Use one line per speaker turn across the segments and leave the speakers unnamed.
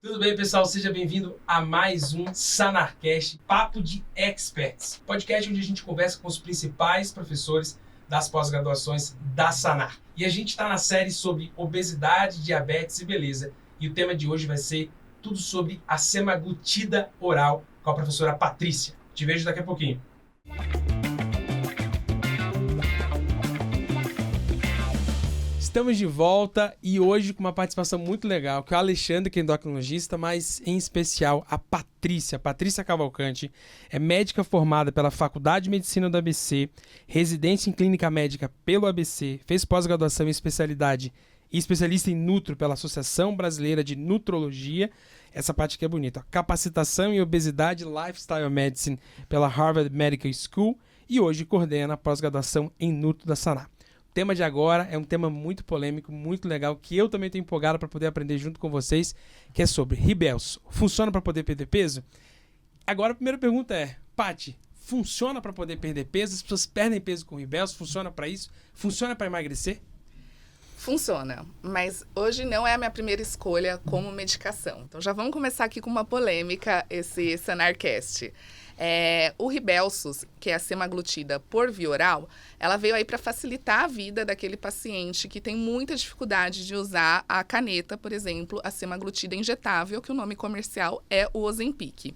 Tudo bem, pessoal? Seja bem-vindo a mais um Sanarcast, Papo de Experts, podcast onde a gente conversa com os principais professores das pós-graduações da Sanar. E a gente está na série sobre obesidade, diabetes e beleza. E o tema de hoje vai ser tudo sobre a semaglutida oral com a professora Patrícia. Te vejo daqui a pouquinho. Estamos de volta e hoje com uma participação muito legal, que é o Alexandre, que é endocrinologista, mas em especial a Patrícia Cavalcante, é médica formada pela Faculdade de Medicina do ABC, residente em clínica médica pelo ABC, fez pós-graduação em especialidade e especialista em nutro pela Associação Brasileira de Nutrologia, essa parte aqui é bonita, capacitação em obesidade e lifestyle medicine pela Harvard Medical School e hoje coordena a pós-graduação em nutro da Sanar. O tema de agora é um tema muito polêmico, muito legal, que eu também estou empolgado para poder aprender junto com vocês, que é sobre Rybelsus. Funciona para poder perder peso? Agora a primeira pergunta é, Paty, funciona para poder perder peso? As pessoas perdem peso com Rybelsus? Funciona para isso? Funciona para emagrecer?
Funciona, mas hoje não é a minha primeira escolha como medicação. Então já vamos começar aqui com uma polêmica, esse Sanarcast. O Rybelsus, que é a semaglutida por via oral, ela veio aí para facilitar a vida daquele paciente que tem muita dificuldade de usar a caneta, por exemplo, a semaglutida injetável, que o nome comercial é o Ozempic.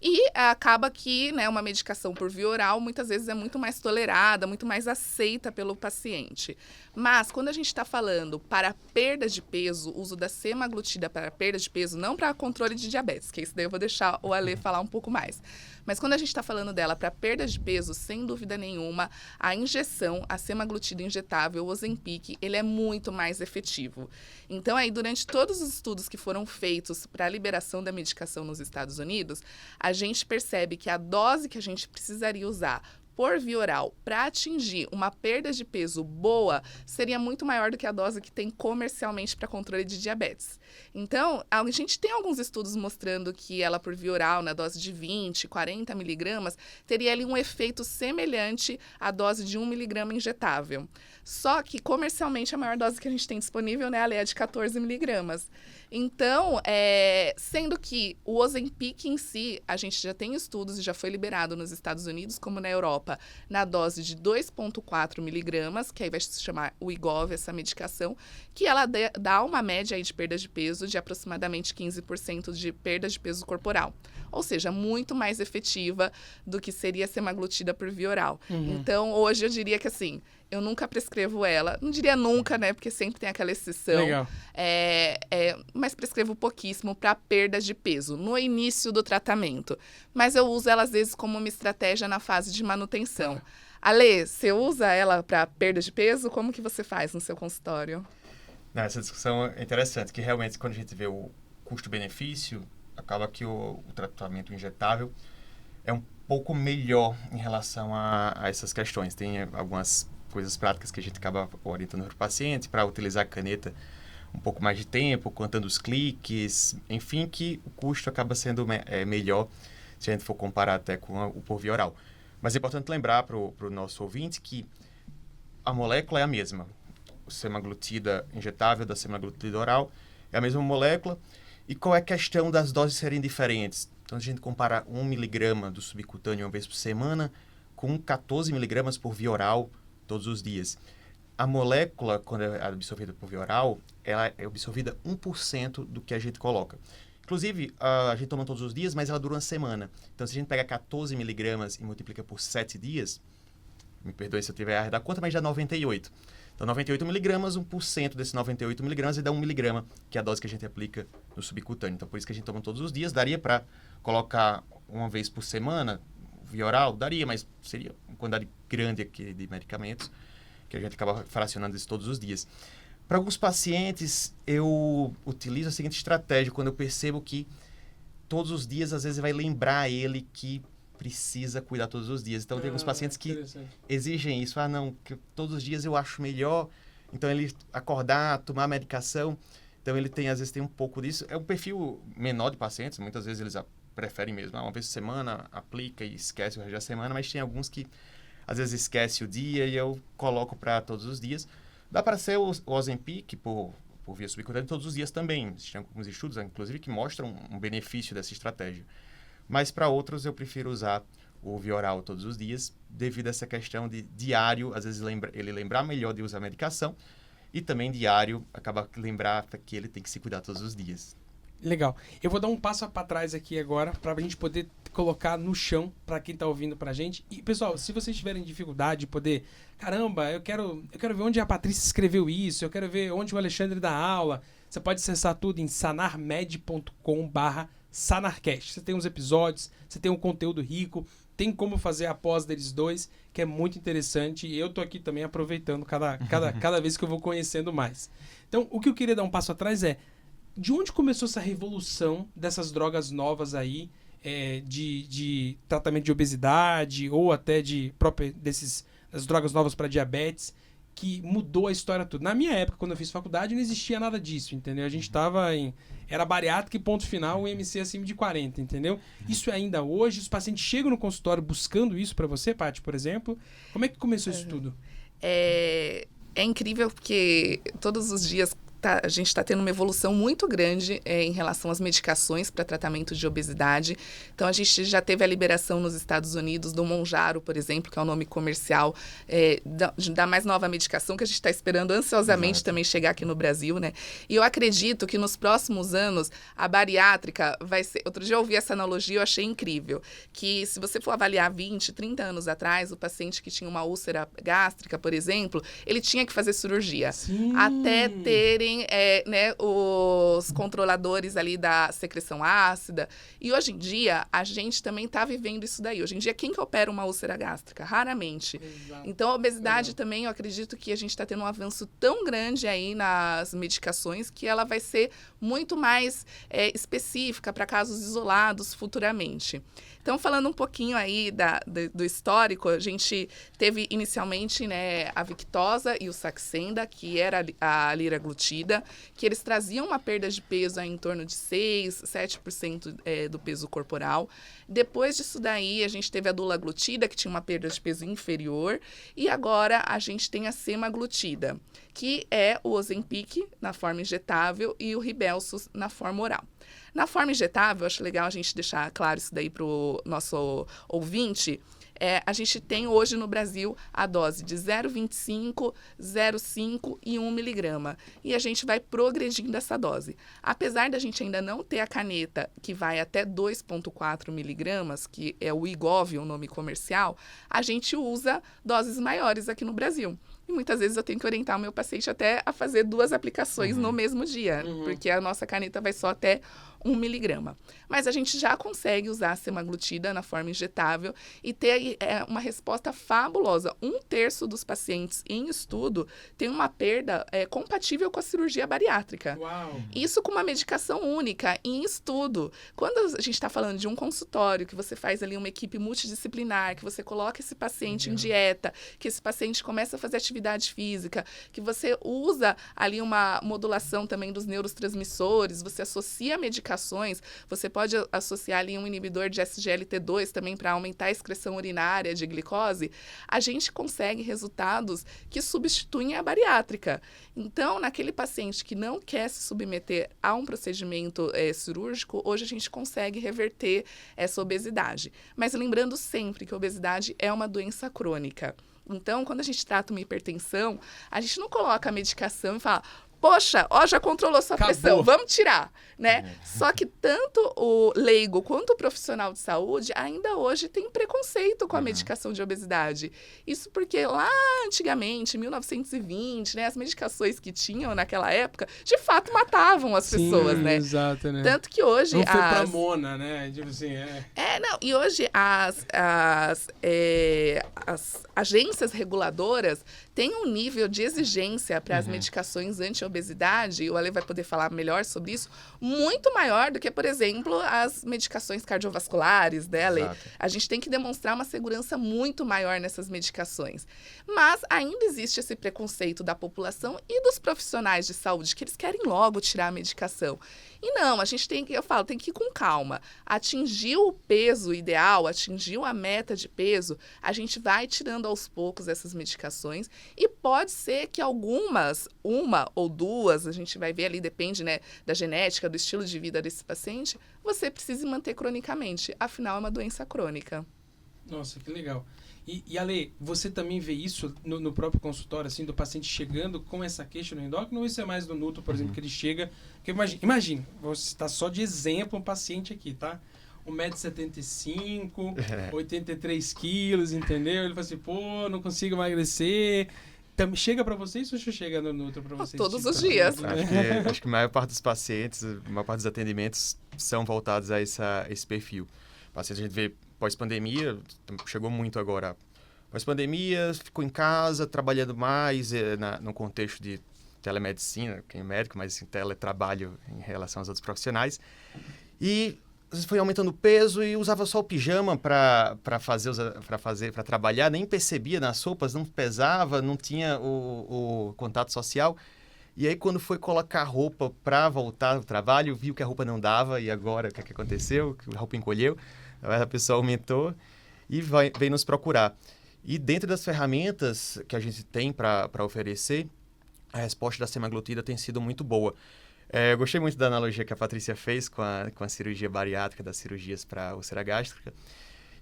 E acaba que, uma medicação por via oral muitas vezes é muito mais tolerada, muito mais aceita pelo paciente. Mas quando a gente está falando para perda de peso, uso da semaglutida para perda de peso, não para controle de diabetes, que isso daí eu vou deixar o Ale falar um pouco mais. Mas quando a gente está falando dela para perda de peso, sem dúvida nenhuma, a injeção, a semaglutida injetável, o Ozempic, ele é muito mais efetivo. Então, aí, durante todos os estudos que foram feitos para a liberação da medicação nos Estados Unidos, a gente percebe que a dose que a gente precisaria usar por via oral para atingir uma perda de peso boa seria muito maior do que a dose que tem comercialmente para controle de diabetes. Então, a gente tem alguns estudos mostrando que ela por via oral, na dose de 20, 40 miligramas, teria ali um efeito semelhante à dose de 1 miligrama injetável. Só que comercialmente a maior dose que a gente tem disponível, Ale, é de 14 miligramas. Então, sendo que o Ozempic em si, a gente já tem estudos e já foi liberado nos Estados Unidos, como na Europa, na dose de 2,4 miligramas, que aí vai se chamar o Wegovy, essa medicação, que ela dá uma média aí de perda de peso de aproximadamente 15% de perda de peso corporal. Ou seja, muito mais efetiva do que seria a semaglutida por via oral. Então, hoje eu diria que assim, eu nunca prescrevo ela. Não diria nunca, porque sempre tem aquela exceção.
Legal.
Mas prescrevo pouquíssimo para perda de peso, no início do tratamento. Mas eu uso ela, às vezes, como uma estratégia na fase de manutenção. Ale, você usa ela para perda de peso? Como que você faz no seu consultório?
Não, essa discussão é interessante, que realmente quando a gente vê o custo-benefício, acaba que o tratamento injetável é um pouco melhor em relação a essas questões. Tem algumas coisas práticas que a gente acaba orientando para o paciente para utilizar a caneta um pouco mais de tempo, contando os cliques, enfim, que o custo acaba sendo melhor se a gente for comparar até com o por via oral. Mas é importante lembrar para o nosso ouvinte que a molécula é a mesma. O semaglutida injetável da semaglutida oral é a mesma molécula. E qual é a questão das doses serem diferentes? Então, a gente compara 1 miligrama do subcutâneo uma vez por semana com 14 miligramas por via oral todos os dias. A molécula, quando é absorvida por via oral, ela é absorvida 1% do que a gente coloca. Inclusive, a gente toma todos os dias, mas ela dura uma semana. Então, se a gente pega 14 miligramas e multiplica por 7 dias, me perdoe se eu tiver errado da conta, mas dá 98. Então, 98 miligramas, 1% desses 98 miligramas e dá 1 miligrama, que é a dose que a gente aplica no subcutâneo. Então, por isso que a gente toma todos os dias. Daria para colocar uma vez por semana, via oral? Daria, mas seria uma quantidade grande aqui de medicamentos, que a gente acaba fracionando isso todos os dias. Para alguns pacientes, eu utilizo a seguinte estratégia, quando eu percebo que todos os dias, às vezes, vai lembrar ele que precisa cuidar todos os dias. Então, tem alguns pacientes que exigem isso. Não, que todos os dias eu acho melhor. Então, ele acordar, tomar medicação. Então, ele às vezes tem um pouco disso. É um perfil menor de pacientes. Muitas vezes eles preferem mesmo. Uma vez por semana, aplica e esquece o resto da semana. Mas tem alguns que, às vezes, esquece o dia e eu coloco para todos os dias. Dá para ser o Ozempic por por via subcutânea todos os dias também. Existem alguns estudos, inclusive, que mostram um benefício dessa estratégia. Mas para outros eu prefiro usar o via oral todos os dias, devido a essa questão de diário, às vezes ele lembrar melhor de usar a medicação, e também diário acaba lembrar que ele tem que se cuidar todos os dias.
Legal. Eu vou dar um passo para trás aqui agora, para a gente poder colocar no chão para quem está ouvindo para a gente. E, pessoal, se vocês tiverem dificuldade de poder... Caramba, eu quero ver onde a Patrícia escreveu isso, eu quero ver onde o Alexandre dá aula. Você pode acessar tudo em sanarmed.com/sanarcast. Você tem uns episódios, você tem um conteúdo rico, tem como fazer a pós deles dois, que é muito interessante. E eu tô aqui também aproveitando cada vez que eu vou conhecendo mais. Então, o que eu queria dar um passo atrás é... De onde começou essa revolução dessas drogas novas aí, de tratamento de obesidade ou até das drogas novas para diabetes, que mudou a história toda? Na minha época, quando eu fiz faculdade, não existia nada disso, entendeu? A gente tava era bariátrica e ponto final, o MC acima de 40, entendeu? Isso é ainda hoje, os pacientes chegam no consultório buscando isso para você, Paty, por exemplo. Como é que começou isso tudo?
É incrível porque todos os dias... a gente está tendo uma evolução muito grande em relação às medicações para tratamento de obesidade. Então, a gente já teve a liberação nos Estados Unidos do Monjaro, por exemplo, que é o nome comercial da mais nova medicação, que a gente está esperando ansiosamente também chegar aqui no Brasil, né? E eu acredito que nos próximos anos, a bariátrica vai ser... Outro dia eu ouvi essa analogia, eu achei incrível, que se você for avaliar 20, 30 anos atrás, o paciente que tinha uma úlcera gástrica, por exemplo, ele tinha que fazer cirurgia.
Sim.
Até terem os controladores ali da secreção ácida. E hoje em dia, a gente também está vivendo isso daí. Hoje em dia, quem que opera uma úlcera gástrica? Raramente.
Exato.
Então, a obesidade também, eu acredito que a gente está tendo um avanço tão grande aí nas medicações que ela vai ser muito mais específica para casos isolados futuramente. Então, falando um pouquinho aí do histórico, a gente teve inicialmente, né, a Victoza e o Saxenda, que era a liraglutida, que eles traziam uma perda de peso aí em torno de 6%, 7% do peso corporal. Depois disso daí, a gente teve a dulaglutida, que tinha uma perda de peso inferior, e agora a gente tem a semaglutida, que é o Ozempic na forma injetável e o Rybelsus na forma oral. Na forma injetável, acho legal a gente deixar claro isso daí para o nosso ouvinte. A gente tem hoje no Brasil a dose de 0,25, 0,5 e 1 miligrama. E a gente vai progredindo essa dose. Apesar da gente ainda não ter a caneta que vai até 2,4 miligramas, que é o Wegovy, o nome comercial, a gente usa doses maiores aqui no Brasil. E muitas vezes eu tenho que orientar o meu paciente até a fazer 2 aplicações no mesmo dia, porque a nossa caneta vai só até 1 miligrama. Mas a gente já consegue usar a semaglutida na forma injetável e ter uma resposta fabulosa. 1/3 dos pacientes em estudo tem uma perda compatível com a cirurgia bariátrica.
Uau.
Isso com uma medicação única, em estudo. Quando a gente está falando de um consultório, que você faz ali uma equipe multidisciplinar, que você coloca esse paciente em dieta, que esse paciente começa a fazer atividade física, que você usa ali uma modulação também dos neurotransmissores, você associa medicações, você pode associar ali um inibidor de SGLT2 também para aumentar a excreção urinária de glicose, a gente consegue resultados que substituem a bariátrica. Então, naquele paciente que não quer se submeter a um procedimento cirúrgico, hoje a gente consegue reverter essa obesidade. Mas lembrando sempre que a obesidade é uma doença crônica. Então, quando a gente trata uma hipertensão, a gente não coloca a medicação e fala... Poxa, já controlou sua pressão, vamos tirar, né? Só que tanto o leigo quanto o profissional de saúde ainda hoje tem preconceito com a medicação de obesidade. Isso porque lá antigamente, em 1920, né, as medicações que tinham naquela época, de fato matavam as pessoas, né?
Exato, né?
Tanto que hoje...
Não foi pra Mona, né? Tipo assim,
não, e hoje as agências reguladoras têm um nível de exigência para as medicações anti-obesidade, o Ale vai poder falar melhor sobre isso, muito maior do que, por exemplo, as medicações cardiovasculares, né, Ale?
Exato.
A gente tem que demonstrar uma segurança muito maior nessas medicações. Mas ainda existe esse preconceito da população e dos profissionais de saúde, que eles querem logo tirar a medicação. E não, a gente tem que ir com calma. Atingiu o peso ideal, atingiu a meta de peso, a gente vai tirando aos poucos essas medicações E pode ser que algumas, uma ou duas, a gente vai ver ali, depende, né, da genética, do estilo de vida desse paciente, você precise manter cronicamente. Afinal, é uma doença crônica.
Nossa, que legal. E Ale, você também vê isso no próprio consultório, assim, do paciente chegando com essa queixa no endócrino, ou isso é mais do Nutro, por exemplo, que ele chega... Porque imagina, vou citar só de exemplo um paciente aqui, tá? 1,75 m, 83 quilos, entendeu? Ele fala assim, pô, não consigo emagrecer. Chega pra vocês ou chega no Nutro pra vocês?
Todos os dias.
Acho que a maior parte dos pacientes, a maior parte dos atendimentos são voltados a esse perfil. Paciente a gente vê pós-pandemia, chegou muito agora. Pós-pandemia, ficou em casa, trabalhando mais no contexto de telemedicina, quem é médico, mas assim, teletrabalho em relação aos outros profissionais. E às vezes foi aumentando o peso e usava só o pijama para trabalhar, nem percebia nas roupas, não pesava, não tinha o contato social. E aí, quando foi colocar roupa para voltar ao trabalho, viu que a roupa não dava, e agora o que aconteceu? A roupa encolheu, a pessoa aumentou e veio nos procurar. E dentro das ferramentas que a gente tem para oferecer, a resposta da semaglutida tem sido muito boa. Eu gostei muito da analogia que a Patrícia fez com a cirurgia bariátrica, das cirurgias para úlcera gástrica.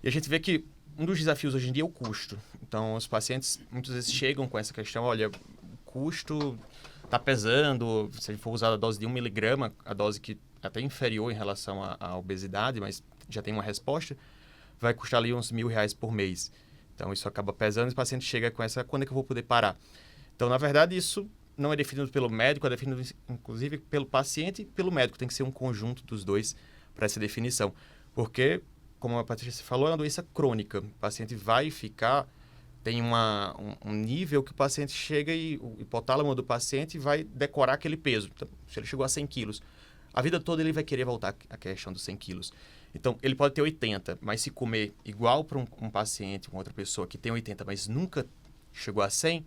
E a gente vê que um dos desafios hoje em dia é o custo. Então, os pacientes muitas vezes chegam com essa questão, olha, o custo está pesando, se a gente for usar a dose de 1 miligrama, a dose que é até inferior em relação à obesidade, mas já tem uma resposta, vai custar ali uns R$1.000 por mês. Então, isso acaba pesando e o paciente chega com essa, quando é que eu vou poder parar? Então, na verdade, isso não é definido pelo médico, é definido, inclusive, pelo paciente e pelo médico. Tem que ser um conjunto dos dois para essa definição. Porque, como a Patrícia falou, é uma doença crônica. O paciente vai ficar... Tem um nível que o paciente chega e o hipotálamo do paciente vai decorar aquele peso. Então, se ele chegou a 100 quilos, a vida toda ele vai querer voltar à questão dos 100 quilos. Então, ele pode ter 80, mas se comer igual para um paciente, uma outra pessoa que tem 80, mas nunca chegou a 100,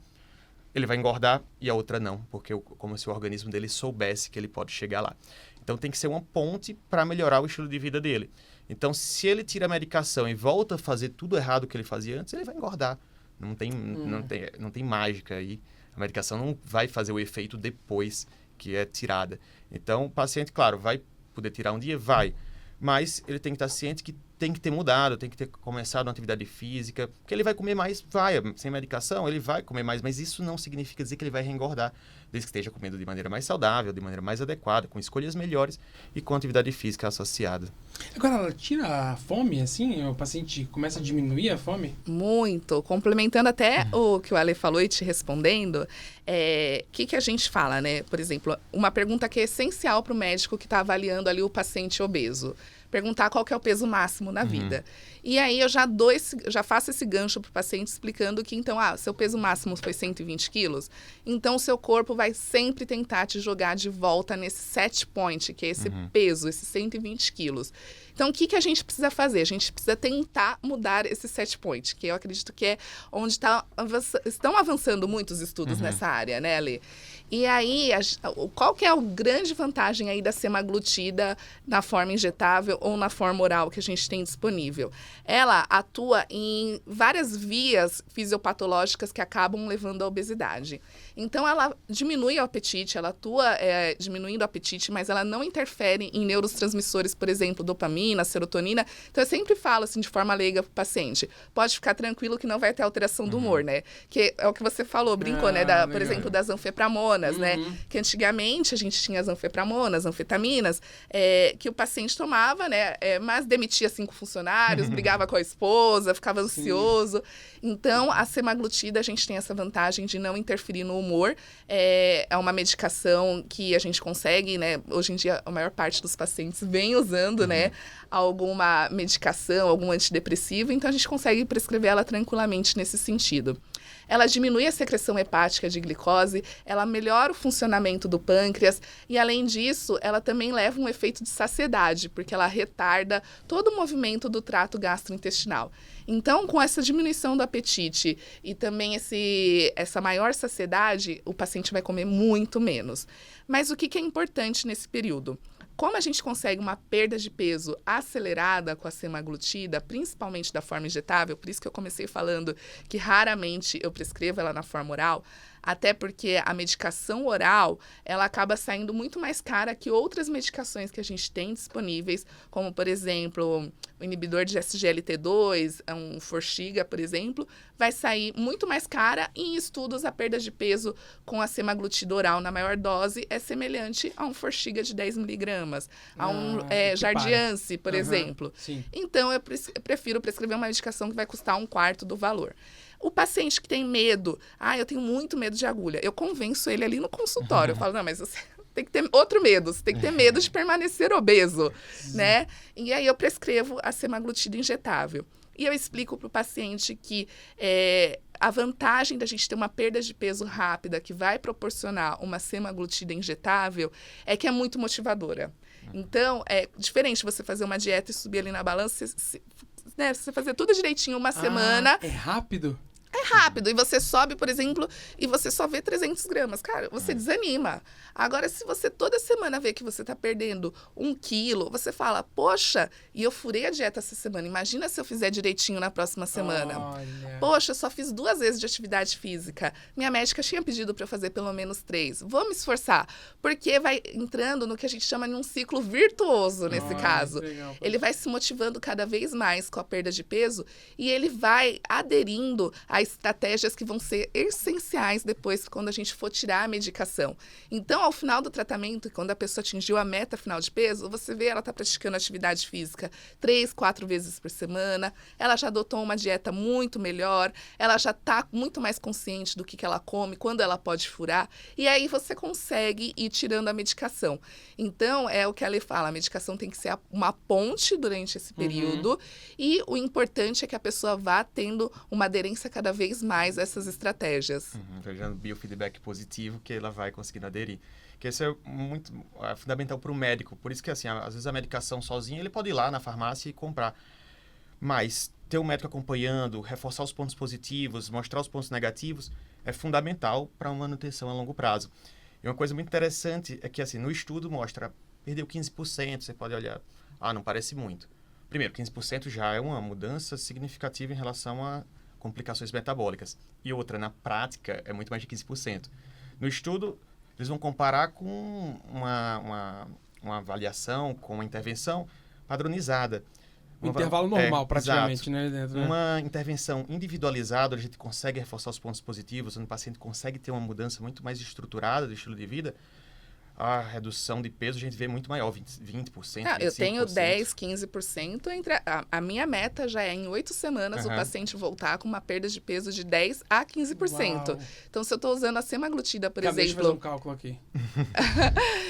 ele vai engordar e a outra não, porque como se o organismo dele soubesse que ele pode chegar lá. Então, tem que ser uma ponte para melhorar o estilo de vida dele. Então, se ele tira a medicação e volta a fazer tudo errado que ele fazia antes, ele vai engordar. Não tem mágica aí. A medicação não vai fazer o efeito depois que é tirada. Então, o paciente, claro, vai poder tirar um dia? Vai. Mas ele tem que estar ciente que tem que ter mudado, tem que ter começado uma atividade física, porque ele vai comer mais, sem medicação, ele vai comer mais, mas isso não significa dizer que ele vai reengordar, desde que esteja comendo de maneira mais saudável, de maneira mais adequada, com escolhas melhores e com atividade física associada.
Agora, ela tira a fome, assim? O paciente começa a diminuir a fome?
Muito. Complementando até o que o Ale falou e te respondendo, que a gente fala, né? Por exemplo, uma pergunta que é essencial para o médico que está avaliando ali o paciente obeso. Perguntar qual que é o peso máximo na vida. E aí eu já faço esse gancho para o paciente explicando que, então, seu peso máximo foi 120 quilos, então o seu corpo vai sempre tentar te jogar de volta nesse set point, que é esse peso, esses 120 quilos. Então, o que a gente precisa fazer? A gente precisa tentar mudar esse set point, que eu acredito que é onde estão avançando muitos estudos nessa área, né, Ale? E aí, qual que é a grande vantagem aí da semaglutida na forma injetável ou na forma oral que a gente tem disponível? Ela atua em várias vias fisiopatológicas que acabam levando à obesidade. Então, ela diminui o apetite, ela atua diminuindo o apetite, mas ela não interfere em neurotransmissores, por exemplo, dopamina, serotonina. Então, eu sempre falo, assim, de forma leiga para o paciente, pode ficar tranquilo que não vai ter alteração do humor, né? Que é o que você falou, brincou, né? Por exemplo, das anfepramonas, né? Que antigamente a gente tinha as anfepramonas, anfetaminas, que o paciente tomava, né? Mas demitia 5 funcionários, brigava com a esposa, ficava ansioso. Então, a semaglutida, a gente tem essa vantagem de não interferir no humor. É uma medicação que a gente consegue, né? Hoje em dia, a maior parte dos pacientes vem usando, né? Alguma medicação, algum antidepressivo. Então, a gente consegue prescrever ela tranquilamente nesse sentido. Ela diminui a secreção hepática de glicose, ela melhora o funcionamento do pâncreas e, além disso, ela também leva um efeito de saciedade, porque ela retarda todo o movimento do trato gastrointestinal. Então, com essa diminuição do apetite e também essa maior saciedade, o paciente vai comer muito menos. Mas o que é importante nesse período? como a gente consegue uma perda de peso acelerada com a semaglutida, principalmente da forma injetável, por isso que eu comecei falando que raramente eu prescrevo ela na forma oral, até porque a medicação oral, ela acaba saindo muito mais cara que outras medicações que a gente tem disponíveis, como, por exemplo, o inibidor de SGLT2, um Forxiga, por exemplo, vai sair muito mais cara. E em estudos, a perda de peso com a semaglutida oral na maior dose é semelhante a um Forxiga de 10 miligramas, a um Jardiance, por exemplo.
Sim.
Então, eu prefiro prescrever uma medicação que vai custar 1/4 do valor. O paciente que tem medo, eu tenho muito medo de agulha, eu convenço ele ali no consultório. Eu falo, não, mas você tem que ter outro medo, você tem que ter medo de permanecer obeso, né? E aí eu prescrevo a semaglutida injetável. E eu explico para o paciente que a vantagem da gente ter uma perda de peso rápida que vai proporcionar uma semaglutida injetável é que é muito motivadora. Então, é diferente você fazer uma dieta e subir ali na balança, você fazer tudo direitinho uma semana.
É rápido?
É rápido. E você sobe, por exemplo, e você só vê 300 gramas. Cara, você desanima. Agora, se você toda semana vê que você tá perdendo 1 quilo, você fala, poxa, e eu furei a dieta essa semana. Imagina se eu fizer direitinho na próxima semana.
Olha.
Poxa, eu só fiz 2 vezes de atividade física. Minha médica tinha pedido para eu fazer pelo menos 3. Vou me esforçar. Porque vai entrando no que a gente chama de um ciclo virtuoso nesse caso.
Legal.
Ele vai se motivando cada vez mais com a perda de peso e ele vai aderindo a estratégias que vão ser essenciais depois, quando a gente for tirar a medicação. Então, ao final do tratamento, quando a pessoa atingiu a meta final de peso, você vê ela está praticando atividade física 3, 4 vezes por semana, ela já adotou uma dieta muito melhor, ela já está muito mais consciente do que ela come, quando ela pode furar, e aí você consegue ir tirando a medicação. Então, é o que ela fala, a medicação tem que ser uma ponte durante esse período, e o importante é que a pessoa vá tendo uma aderência cada vez mais a essas estratégias.
Gerando biofeedback positivo que ela vai conseguindo aderir. Que isso é muito fundamental para o médico. Por isso que, assim, às vezes a medicação sozinha, ele pode ir lá na farmácia e comprar. Mas ter um médico acompanhando, reforçar os pontos positivos, mostrar os pontos negativos, é fundamental para uma manutenção a longo prazo. E uma coisa muito interessante é que, assim, no estudo mostra, perdeu 15%, você pode olhar, não parece muito. Primeiro, 15% já é uma mudança significativa em relação a complicações metabólicas. E outra, na prática, é muito mais de 15%. No estudo, eles vão comparar com uma avaliação, com uma intervenção padronizada.
Um intervalo normal, praticamente,
exato.
né? Dentro, né?
Uma intervenção individualizada, a gente consegue reforçar os pontos positivos, onde o paciente consegue ter uma mudança muito mais estruturada do estilo de vida. A redução de peso a gente vê muito maior, 20%, 25%.
Eu tenho 10%, 15%. A minha meta já é em 8 semanas o paciente voltar com uma perda de peso de 10% a 15%.
Uau.
Então, se eu estou usando a semaglutida, por
Deixa eu
exemplo...
fazer um cálculo aqui.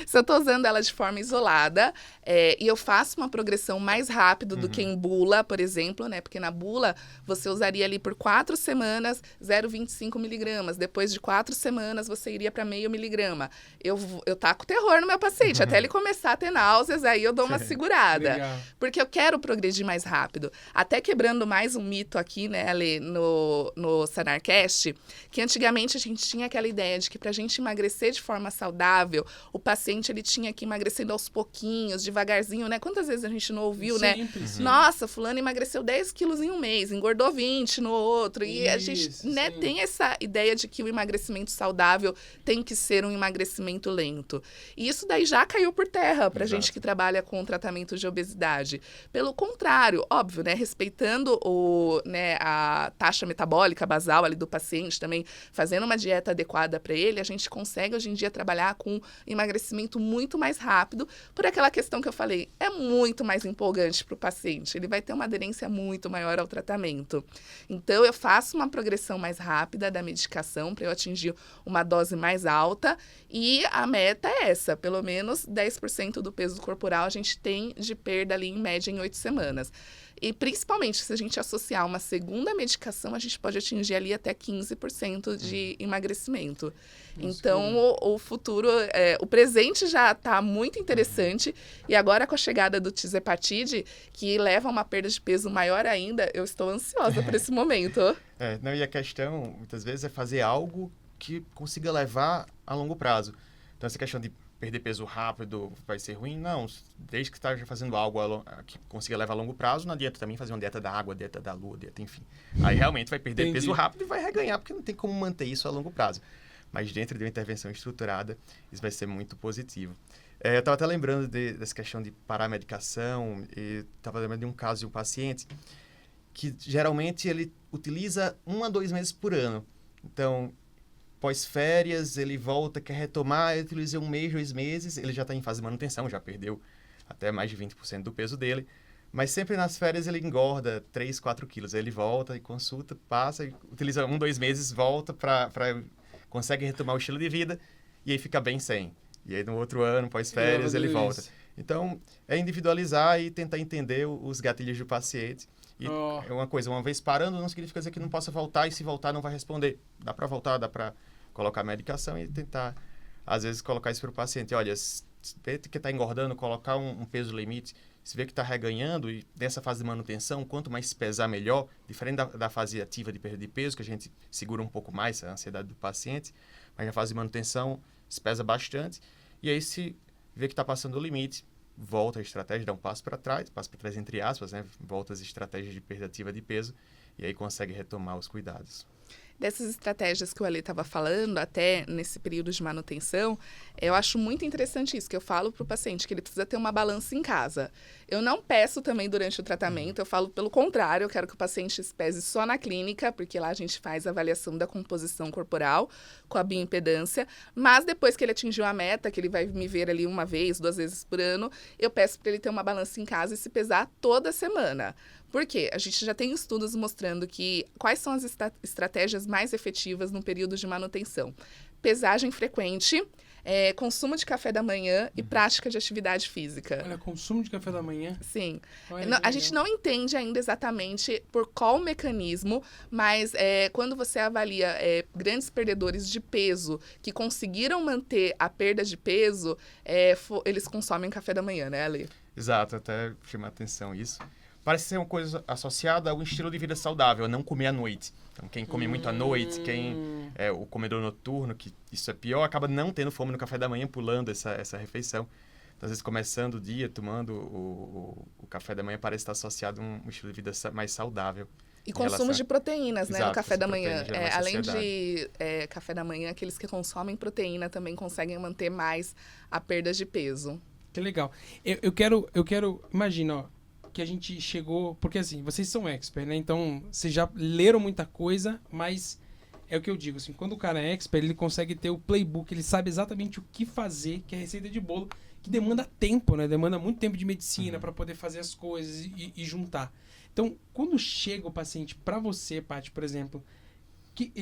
Se eu estou usando ela de forma isolada e eu faço uma progressão mais rápido do que em bula, por exemplo, né? Porque na bula você usaria ali por 4 semanas 0,25 miligramas. Depois de 4 semanas você iria para meio miligrama. Eu taco terror no meu paciente. Até ele começar a ter náuseas, aí eu dou uma segurada.
Legal.
Porque eu quero progredir mais rápido. Até quebrando mais um mito aqui, né, Ale, no Sanarcast, que antigamente a gente tinha aquela ideia de que pra gente emagrecer de forma saudável, o paciente ele tinha que ir emagrecendo aos pouquinhos, devagarzinho, né? Quantas vezes a gente não ouviu,
Sempre,
né?
sim.
Nossa, fulano emagreceu 10 quilos em um mês, engordou 20 no outro. E a gente, né, tem essa ideia de que o emagrecimento saudável tem que ser um emagrecimento lento. E isso daí já caiu por terra pra gente que trabalha com tratamento de obesidade. Pelo contrário, óbvio, né? Respeitando a taxa metabólica basal ali do paciente também, fazendo uma dieta adequada para ele, a gente consegue hoje em dia trabalhar com emagrecimento muito mais rápido, por aquela questão que eu falei, é muito mais empolgante para o paciente, ele vai ter uma aderência muito maior ao tratamento. Então, eu faço uma progressão mais rápida da medicação para eu atingir uma dose mais alta e a meta é essa, pelo menos 10% do peso corporal a gente tem de perda ali em média em 8 semanas. E principalmente se a gente associar uma segunda medicação, a gente pode atingir ali até 15% de emagrecimento. Nossa, então, o futuro, o presente já está muito interessante. E agora com a chegada do Tirzepatide, que leva a uma perda de peso maior ainda, eu estou ansiosa por esse momento.
E a questão, muitas vezes, é fazer algo que consiga levar a longo prazo. Então, essa questão de perder peso rápido vai ser ruim. Não, desde que esteja fazendo algo que consiga levar a longo prazo, não adianta também fazer uma dieta da água, dieta da lua, dieta, enfim. Aí realmente vai perder peso rápido e vai reganhar, porque não tem como manter isso a longo prazo. Mas dentro de uma intervenção estruturada, isso vai ser muito positivo. Eu estava até lembrando dessa questão de parar a medicação, e estava lembrando de um caso de um paciente que geralmente ele utiliza 1 a 2 meses por ano. Então, pós-férias, ele volta, quer retomar, ele utiliza 1 mês, 2 meses, ele já está em fase de manutenção, já perdeu até mais de 20% do peso dele, mas sempre nas férias ele engorda 3, 4 quilos. Aí ele volta e consulta, passa, utiliza 1, 2 meses, volta consegue retomar o estilo de vida e aí fica bem sem. E aí no outro ano, pós-férias, ele volta. Então, é individualizar e tentar entender os gatilhos do paciente. E é uma coisa, uma vez parando, não significa dizer que não possa voltar, e se voltar não vai responder. Dá para voltar, dá para colocar medicação e tentar, às vezes, colocar isso para o paciente. Olha, se vê que está engordando, colocar um peso limite, se vê que está reganhando, e nessa fase de manutenção, quanto mais se pesar, melhor. Diferente da fase ativa de perda de peso, que a gente segura um pouco mais a ansiedade do paciente, mas na fase de manutenção se pesa bastante. E aí, se vê que está passando o limite, volta a estratégia, dá um passo para trás entre aspas, né? Volta às estratégias de perda ativa de peso e aí consegue retomar os cuidados.
Dessas estratégias que o Ale estava falando, até nesse período de manutenção, eu acho muito interessante isso, que eu falo para o paciente que ele precisa ter uma balança em casa. Eu não peço também durante o tratamento, eu falo pelo contrário, eu quero que o paciente se pese só na clínica, porque lá a gente faz a avaliação da composição corporal com a bioimpedância, mas depois que ele atingiu a meta, que ele vai me ver ali 1 vez, 2 vezes por ano, eu peço para ele ter uma balança em casa e se pesar toda semana. Por quê? A gente já tem estudos mostrando que quais são as estratégias mais efetivas no período de manutenção. Pesagem frequente, consumo de café da manhã e prática de atividade física.
Olha, consumo de café da manhã?
Sim. A gente não entende ainda exatamente por qual mecanismo, mas quando você avalia grandes perdedores de peso que conseguiram manter a perda de peso, eles consomem café da manhã, né, Ale?
Exato, até chama a atenção isso. Parece ser uma coisa associada ao estilo de vida saudável, a não comer à noite. Então, quem come muito à noite, quem é o comedor noturno, que isso é pior, acaba não tendo fome no café da manhã, pulando essa refeição. Então, às vezes, começando o dia, tomando o café da manhã, parece estar associado a um estilo de vida mais saudável.
E consumo de proteínas, né, no café da manhã.
Além
de café da manhã, aqueles que consomem proteína também conseguem manter mais a perda de peso.
Que legal. Eu quero, imagina, ó, que a gente chegou, porque assim, vocês são expert, né? Então, vocês já leram muita coisa, mas é o que eu digo, assim, quando o cara é expert, ele consegue ter o playbook, ele sabe exatamente o que fazer, que é a receita de bolo, que demanda tempo, né? Demanda muito tempo de medicina para poder fazer as coisas e juntar. Então, quando chega o paciente para você, Paty, por exemplo,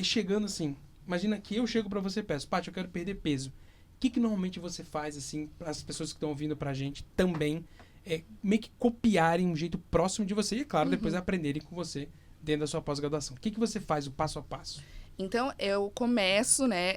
chegando assim, imagina que eu chego para você e peço, Paty, eu quero perder peso. O que normalmente você faz, assim, para as pessoas que estão ouvindo pra gente também, meio que copiarem um jeito próximo de você e, é claro, depois aprenderem com você dentro da sua pós-graduação. O que você faz, o passo a passo?
Então, eu começo, né,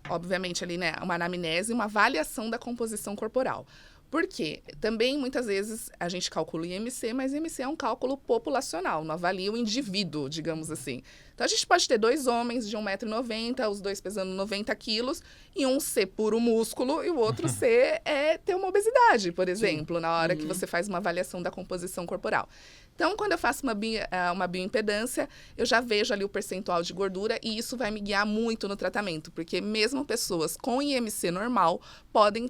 obviamente ali, né, uma anamnese e uma avaliação da composição corporal. Por quê? Também, muitas vezes, a gente calcula o IMC, mas IMC é um cálculo populacional, não avalia o indivíduo, digamos assim. Então, a gente pode ter 2 homens de 1,90 m, os 2 pesando 90 quilos, e um ser puro músculo e o outro ser ter uma obesidade, por exemplo, na hora que você faz uma avaliação da composição corporal. Então, quando eu faço uma bioimpedância, eu já vejo ali o percentual de gordura e isso vai me guiar muito no tratamento, porque mesmo pessoas com IMC normal podem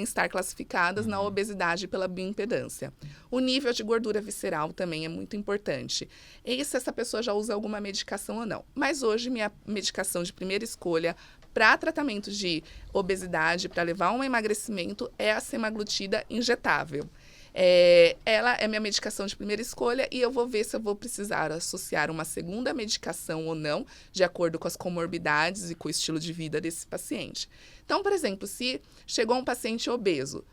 estar classificadas na obesidade pela bioimpedância. O nível de gordura visceral também é muito importante. E se essa pessoa já usa alguma medicação ou não. Mas hoje, minha medicação de primeira escolha para tratamento de obesidade, para levar a um emagrecimento, é a semaglutida injetável. Ela é minha medicação de primeira escolha e eu vou ver se eu vou precisar associar uma segunda medicação ou não, de acordo com as comorbidades e com o estilo de vida desse paciente. Então, por exemplo, se chegou um paciente obeso,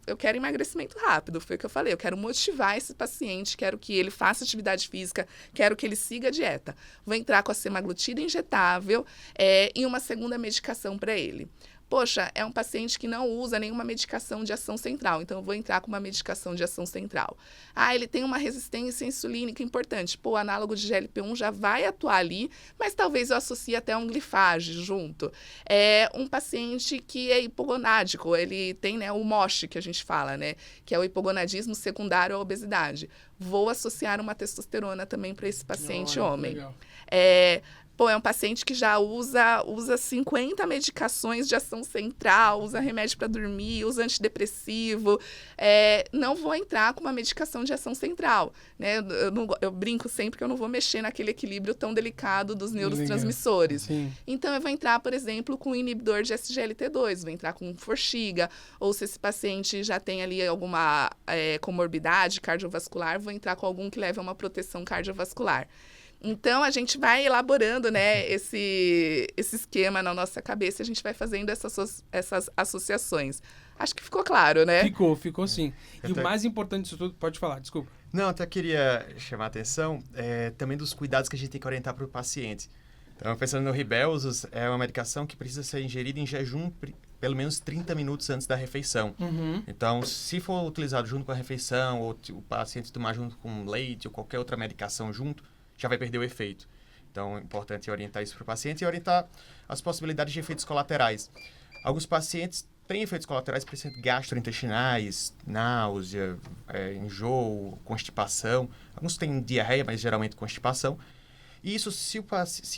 eu quero emagrecimento rápido, foi o que eu falei, eu quero motivar esse paciente, quero que ele faça atividade física, quero que ele siga a dieta. Vou entrar com a semaglutida injetável e uma segunda medicação para ele. poxa, é um paciente que não usa nenhuma medicação de ação central, então eu vou entrar com uma medicação de ação central. Ah, ele tem uma resistência insulínica importante. Pô, o análogo de GLP-1 já vai atuar ali, mas talvez eu associe até um glifage junto. É um paciente que é hipogonádico, ele tem, né, o MOSH, que a gente fala, né, que é o hipogonadismo secundário à obesidade. Vou associar uma testosterona também para esse paciente homem.
Legal.
É um paciente que já usa 50 medicações de ação central, usa remédio para dormir, usa antidepressivo. Não vou entrar com uma medicação de ação central, né? Eu brinco sempre que eu não vou mexer naquele equilíbrio tão delicado dos neurotransmissores. Então, eu vou entrar, por exemplo, com um inibidor de SGLT2, vou entrar com Forxiga, ou se esse paciente já tem ali alguma comorbidade cardiovascular, vou entrar com algum que leve a uma proteção cardiovascular. Então, a gente vai elaborando, né, esse esquema na nossa cabeça, a gente vai fazendo essas associações. Acho que ficou claro, né?
Ficou sim. E o mais importante disso tudo, pode falar, desculpa.
Não, até queria chamar a atenção também dos cuidados que a gente tem que orientar para o paciente. Então, pensando no Rybelsus, é uma medicação que precisa ser ingerida em jejum pelo menos 30 minutos antes da refeição. Então, se for utilizado junto com a refeição, ou o paciente tomar junto com leite ou qualquer outra medicação junto, já vai perder o efeito. Então, é importante orientar isso para o paciente e orientar as possibilidades de efeitos colaterais. Alguns pacientes têm efeitos colaterais, por exemplo, gastrointestinais, náusea, enjoo, constipação. Alguns têm diarreia, mas geralmente constipação. E isso, se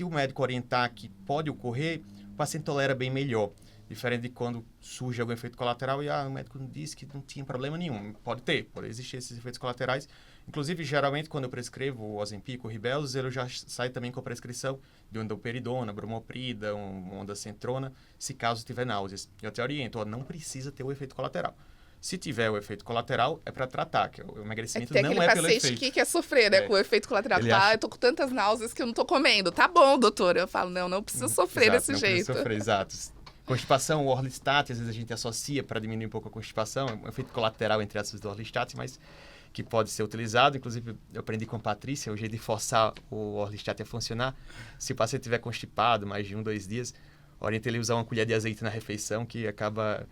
o médico orientar que pode ocorrer, o paciente tolera bem melhor. Diferente de quando surge algum efeito colateral e o médico disse que não tinha problema nenhum. Pode existir esses efeitos colaterais. Inclusive, geralmente, quando eu prescrevo o Ozempic, o Rybelsus, eu já saio também com a prescrição de ondansetron, bromoprida, ondansetrona, se caso tiver náuseas. Eu até oriento, não precisa ter o efeito colateral. Se tiver o efeito colateral, é para tratar, que o emagrecimento não é pelo efeito.
Tem aquele paciente que quer sofrer, né, com o efeito colateral. Eu tô com tantas náuseas que eu não tô comendo. Tá bom, doutor. Eu falo, não precisa sofrer desse jeito. Não precisa sofrer,
exato. Constipação, o Orlistat, às vezes a gente associa para diminuir um pouco a constipação, é um efeito colateral, entre aspas, do Orlistat, mas que pode ser utilizado. Inclusive, eu aprendi com a Patrícia o jeito de forçar o Orlistat a funcionar. Se o paciente estiver constipado mais de 1-2 dias, orienta ele a usar uma colher de azeite na refeição, que acaba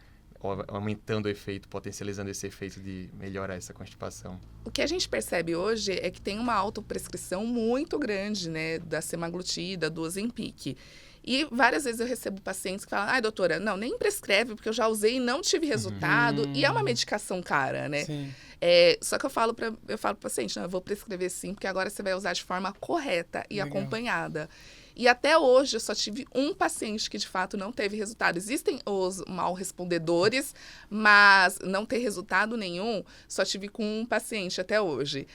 aumentando o efeito, potencializando esse efeito de melhorar essa constipação.
O que a gente percebe hoje é que tem uma autoprescrição muito grande, né, da semaglutida, do Ozempic. E várias vezes eu recebo pacientes que falam, doutora, não, nem prescreve, porque eu já usei e não tive resultado. E é uma medicação cara, né?
Sim.
Só que eu falo pro paciente, não, eu vou prescrever sim, porque agora você vai usar de forma correta e acompanhada. E até hoje eu só tive um paciente que de fato não teve resultado. Existem os mal respondedores, mas não ter resultado nenhum, só tive com um paciente até hoje.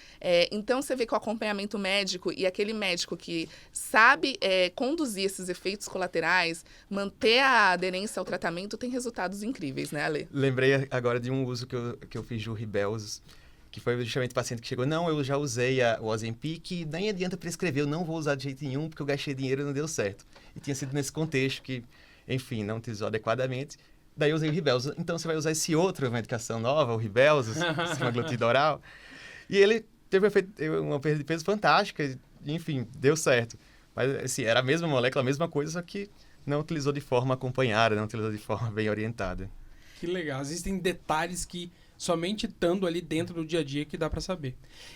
Então você vê que o acompanhamento médico e aquele médico que sabe conduzir esses efeitos colaterais, manter a aderência ao tratamento, tem resultados incríveis, né, Ale?
Lembrei agora de um uso que eu fiz do Rybelsus, que foi justamente o paciente que chegou, não, eu já usei o Ozempic, nem adianta prescrever, eu não vou usar de jeito nenhum, porque eu gastei dinheiro e não deu certo. E tinha sido nesse contexto que, enfim, não utilizou adequadamente. Daí eu usei o Rybelsus. Então, você vai usar esse outra medicação nova, o Rybelsus, semaglutida oral. E ele teve uma perda de peso fantástica, e, enfim, deu certo. Mas, assim, era a mesma molécula, a mesma coisa, só que não utilizou de forma acompanhada, não utilizou de forma bem orientada.
Que legal. Existem detalhes que somente estando ali dentro do dia a dia que dá para saber.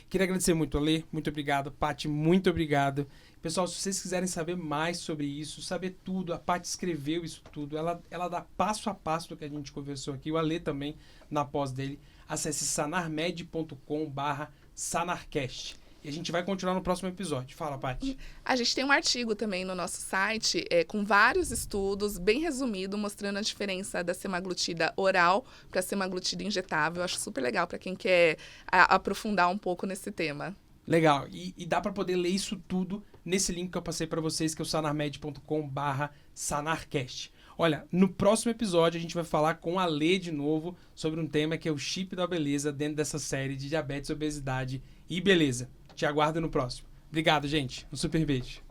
Queria agradecer muito, Ale. Muito obrigado. Paty, muito obrigado. Pessoal, se vocês quiserem saber mais sobre isso, saber tudo, a Paty escreveu isso tudo, ela dá passo a passo do que a gente conversou aqui, o Ale também, na pós dele. Acesse sanarmed.com/sanarcast. E a gente vai continuar no próximo episódio. Fala, Paty.
A gente tem um artigo também no nosso site com vários estudos, bem resumido, mostrando a diferença da semaglutida oral para a semaglutida injetável. Eu acho super legal para quem quer aprofundar um pouco nesse tema.
Legal. E dá para poder ler isso tudo nesse link que eu passei para vocês, que é o sanarmed.com/sanarcast. Olha, no próximo episódio a gente vai falar com a Lê de novo sobre um tema que é o chip da beleza dentro dessa série de diabetes, obesidade e beleza. Te aguardo no próximo. Obrigado, gente. Um super beijo.